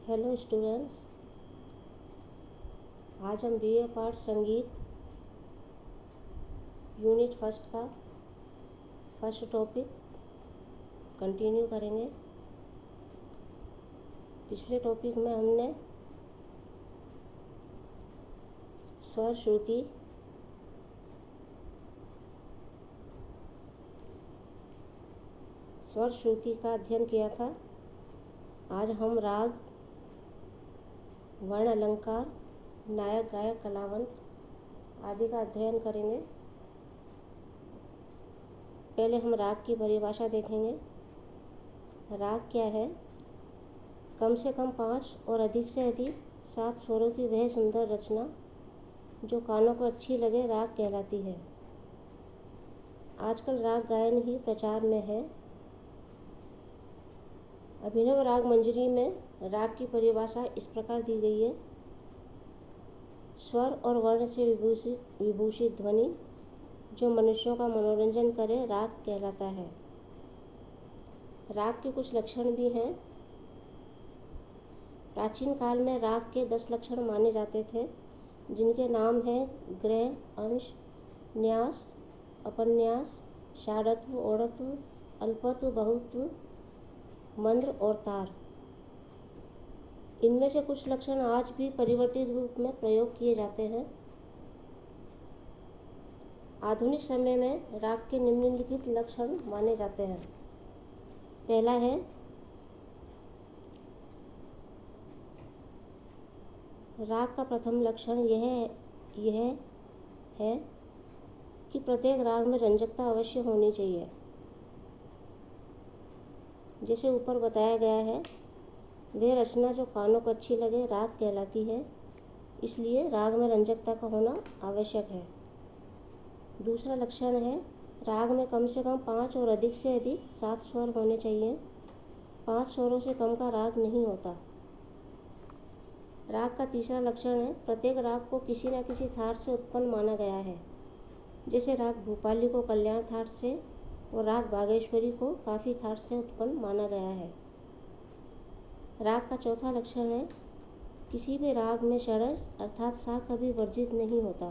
Hello students, आज हम BA part संगीत यूनिट फर्स्ट का फर्स्ट टॉपिक कंटिन्यू करेंगे। पिछले टॉपिक में हमने स्वर श्रुति का अध्ययन किया था। आज हम राग, वर्ण, अलंकार, नायक, गायक, कलावंत आदि का अध्ययन करेंगे। पहले हम राग की परिभाषा देखेंगे। राग क्या है? कम से कम 5 और अधिक से अधिक 7 स्वरों की वह सुंदर रचना जो कानों को अच्छी लगे राग कहलाती है। आजकल राग गायन ही प्रचार में है। अभिनव राग मंजरी में राग की परिभाषा इस प्रकार दी गई है: स्वर और वर्ण से विभूषित ध्वनि जो मनुष्यों का मनोरंजन करे राग कहलाता है। राग के कुछ लक्षण भी हैं। प्राचीन काल में राग के 10 लक्षण माने जाते थे, जिनके नाम हैं ग्रह, अंश, न्यास, अपन्यास, षाढ़त्व, औढ़त्व, अल्पत्व, बहुत्व, मंद्र और तार। इनमें से कुछ लक्षण आज भी परिवर्तित रूप में प्रयोग किए जाते हैं। आधुनिक समय में राग के निम्नलिखित लक्षण माने जाते हैं। पहला है राग का प्रथम लक्षण यह है कि प्रत्येक राग में रंजकता अवश्य होनी चाहिए। जैसे ऊपर बताया गया है, वह रचना जो कानों को अच्छी लगे राग कहलाती है, इसलिए राग में रंजकता का होना आवश्यक है। दूसरा लक्षण है राग में कम से कम 5 और अधिक से अधिक 7 स्वर होने चाहिए। 5 स्वरों से कम का राग नहीं होता। राग का तीसरा लक्षण है प्रत्येक राग को किसी न किसी थाट से उत्पन्न माना गया है। जैसे राग भूपाली को कल्याण थाट से और राग बागेश्वरी को काफी थाट से उत्पन्न माना गया है। राग का चौथा लक्षण है किसी भी राग में षड्ज अर्थात सा कभी वर्जित नहीं होता,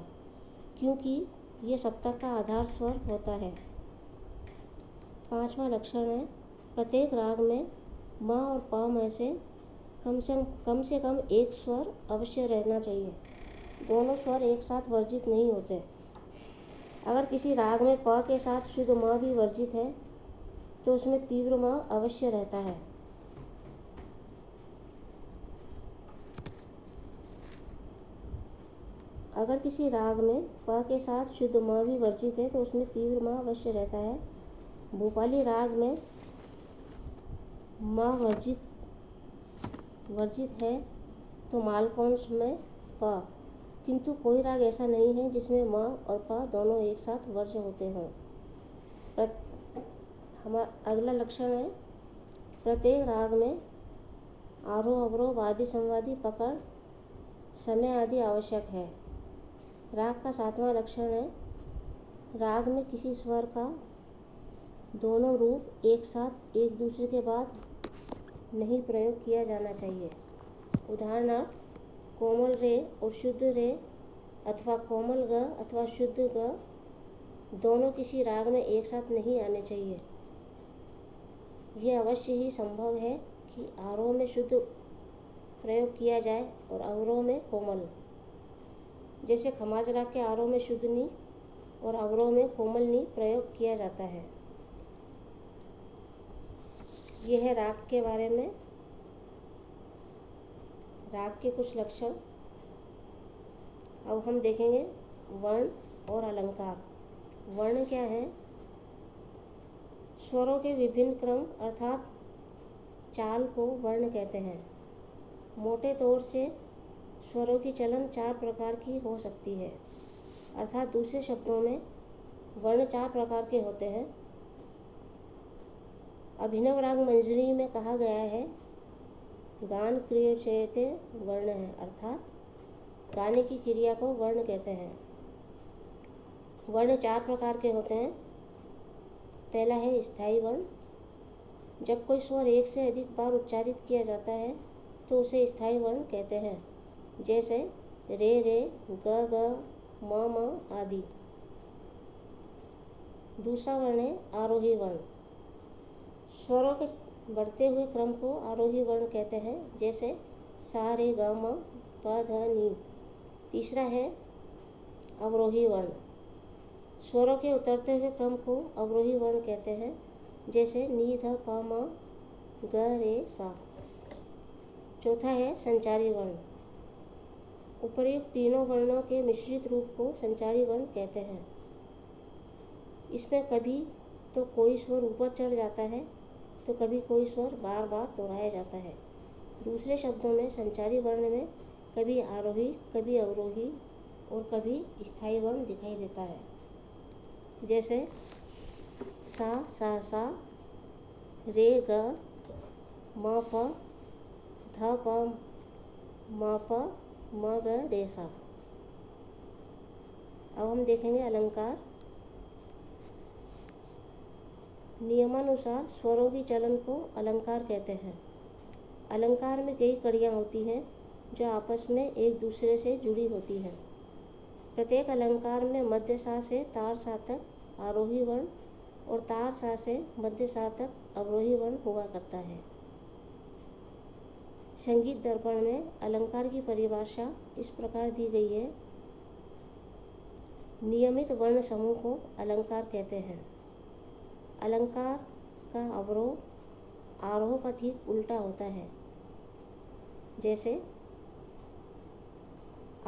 क्योंकि ये सप्तक का आधार स्वर होता है। पांचवा लक्षण है प्रत्येक राग में म और प में से कम से कम एक स्वर अवश्य रहना चाहिए। दोनों स्वर एक साथ वर्जित नहीं होते। अगर किसी राग में प के साथ शुद्ध म भी वर्जित है तो उसमें तीव्र म अवश्य रहता है। अगर किसी राग में प के साथ शुद्ध म भी वर्जित है तो उसमें तीव्र म अवश्य रहता है। भूपाली राग में म वर्जित है तो मालकौंस में प, किंतु कोई राग ऐसा नहीं है जिसमें म और प दोनों एक साथ वर्ज्य होते हों। हमारा अगला लक्षण है प्रत्येक राग में आरोह, अवरोह, वादी, संवादी, पकड़, समय आदि आवश्यक है। राग का सातवां लक्षण है राग में किसी स्वर का दोनों रूप एक साथ एक दूसरे के बाद नहीं प्रयोग किया जाना चाहिए। उदाहरणार्थ कोमल रे और शुद्ध रे अथवा कोमल ग अथवा शुद्ध ग दोनों किसी राग में एक साथ नहीं आने चाहिए। यह अवश्य ही संभव है कि आरोह में शुद्ध प्रयोग किया जाए और अवरोह में कोमल। जैसे खमाज राग के आरोह में शुद्ध नी और अवरोह में कोमल नी प्रयोग किया जाता है। यह है राग के बारे में राग के कुछ लक्षण। अब हम देखेंगे वर्ण और अलंकार। वर्ण क्या है? स्वरों के विभिन्न क्रम अर्थात चाल को वर्ण कहते हैं। मोटे तौर से स्वरों की चलन 4 प्रकार की हो सकती है, अर्थात दूसरे शब्दों में वर्ण 4 प्रकार के होते हैं। अभिनव राग मंजरी में कहा गया है गान क्रियते वर्ण है, अर्थात गाने की क्रिया को वर्ण कहते हैं। वर्ण 4 प्रकार के होते हैं। पहला है स्थायी वर्ण। जब कोई स्वर एक से अधिक बार उच्चारित किया जाता है तो उसे स्थायी वर्ण कहते हैं, जैसे रे रे, ग ग, म म आदि। दूसरा वर्ण है आरोही वर्ण। स्वरों के बढ़ते हुए क्रम को आरोही वर्ण कहते हैं, जैसे सा रे ग म प ध नी। तीसरा है अवरोही वर्ण। स्वरों के उतरते हुए क्रम को अवरोही वर्ण कहते हैं, जैसे नी ध प म ग रे सा। चौथा है संचारी वर्ण। उपर्युक्त तीनों वर्णों के मिश्रित रूप को संचारी वर्ण कहते हैं। इसमें कभी तो कोई स्वर ऊपर चढ़ जाता है, तो कभी कोई स्वर बार बार दोहराया जाता है। दूसरे शब्दों में संचारी वर्ण में कभी आरोही, कभी अवरोही और कभी स्थायी वर्ण दिखाई देता है, जैसे सा सा, रे ग म प, ध प म प, म ग रे सा। अब हम देखेंगे अलंकार। नियमानुसार स्वरों की चलन को अलंकार कहते हैं। अलंकार में कई कड़ियाँ होती हैं जो आपस में एक दूसरे से जुड़ी होती हैं। प्रत्येक अलंकार में मध्य सा से तार सा तक आरोही वर्ण और तार सा से मध्य सा तक अवरोही वर्ण हुआ करता है। संगीत दर्पण में अलंकार की परिभाषा इस प्रकार दी गई है। नियमित वर्ण समूह को अलंकार कहते हैं। अलंकार का अवरोह आरोह का ठीक उल्टा होता है। जैसे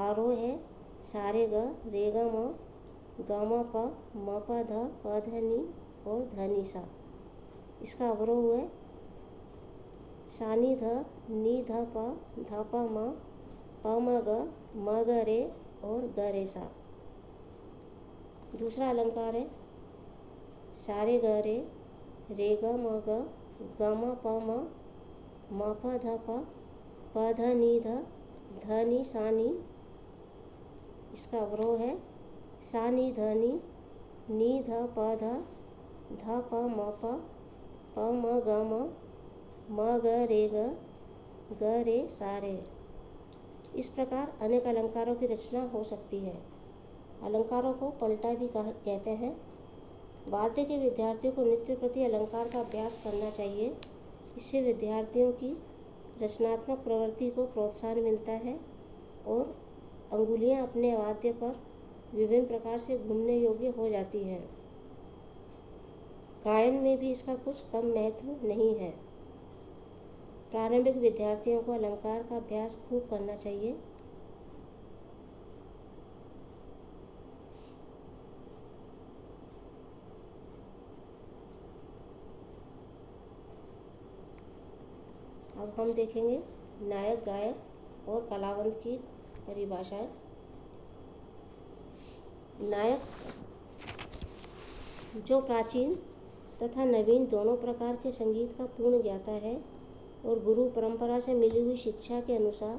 आरोह है सा रे ग म म प ध नी और ध नी सा। इसका अवरोह है सा नी ध प म ग रे और ग रे सा। दूसरा अलंकार है सा रे ग रे ग म प म प ध नी सा नी। इसका अवरोह है सा नी ध प म ग रे सा रे। इस प्रकार अनेक अलंकारों की रचना हो सकती है। अलंकारों को पलटा भी कहते हैं। वाद्य के विद्यार्थियों को नृत्य प्रति अलंकार का अभ्यास करना चाहिए। इससे विद्यार्थियों की रचनात्मक प्रवृत्ति को प्रोत्साहन मिलता है और अंगुलियां अपने वाद्य पर विभिन्न प्रकार से घूमने योग्य हो जाती हैं। गायन में भी इसका कुछ कम महत्व नहीं है। प्रारंभिक विद्यार्थियों को अलंकार का अभ्यास खूब करना चाहिए। अब हम देखेंगे नायक, गायक और कलावंत की परिभाषाएं। नायक जो प्राचीन तथा नवीन दोनों प्रकार के संगीत का पूर्ण ज्ञाता है और गुरु परंपरा से मिली हुई शिक्षा के अनुसार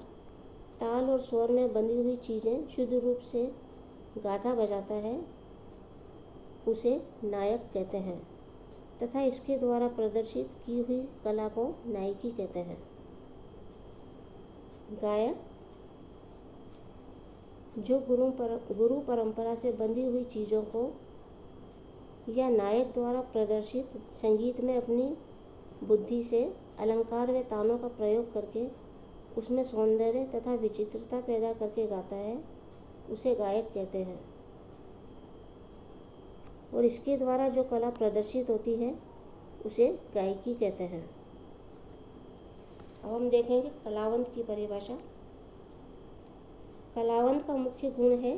ताल और स्वर में बंधी हुई चीज़ें शुद्ध रूप से गाता बजाता है, उसे नायक कहते हैं तथा इसके द्वारा प्रदर्शित की हुई कला को नायकी कहते हैं। गायक जो गुरु परंपरा से बंधी हुई चीज़ों को या नायक द्वारा प्रदर्शित संगीत में अपनी बुद्धि से अलंकार व तानों का प्रयोग करके उसमें सौंदर्य तथा विचित्रता पैदा करके गाता है, उसे गायक कहते हैं। और इसके द्वारा जो कला प्रदर्शित होती है उसे गायकी कहते हैं। अब हम देखेंगे कलावंत की परिभाषा। कलावंत का मुख्य गुण है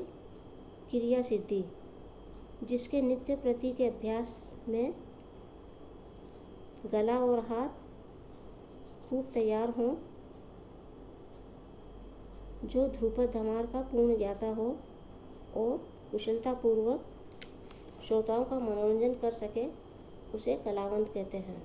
क्रिया सिद्धि, जिसके नित्य प्रति के अभ्यास में गला और हाथ खूब तैयार हों, जो ध्रुपद धमार का पूर्ण ज्ञाता हो और कुशलतापूर्वक श्रोताओं का मनोरंजन कर सके, उसे कलावंत कहते हैं।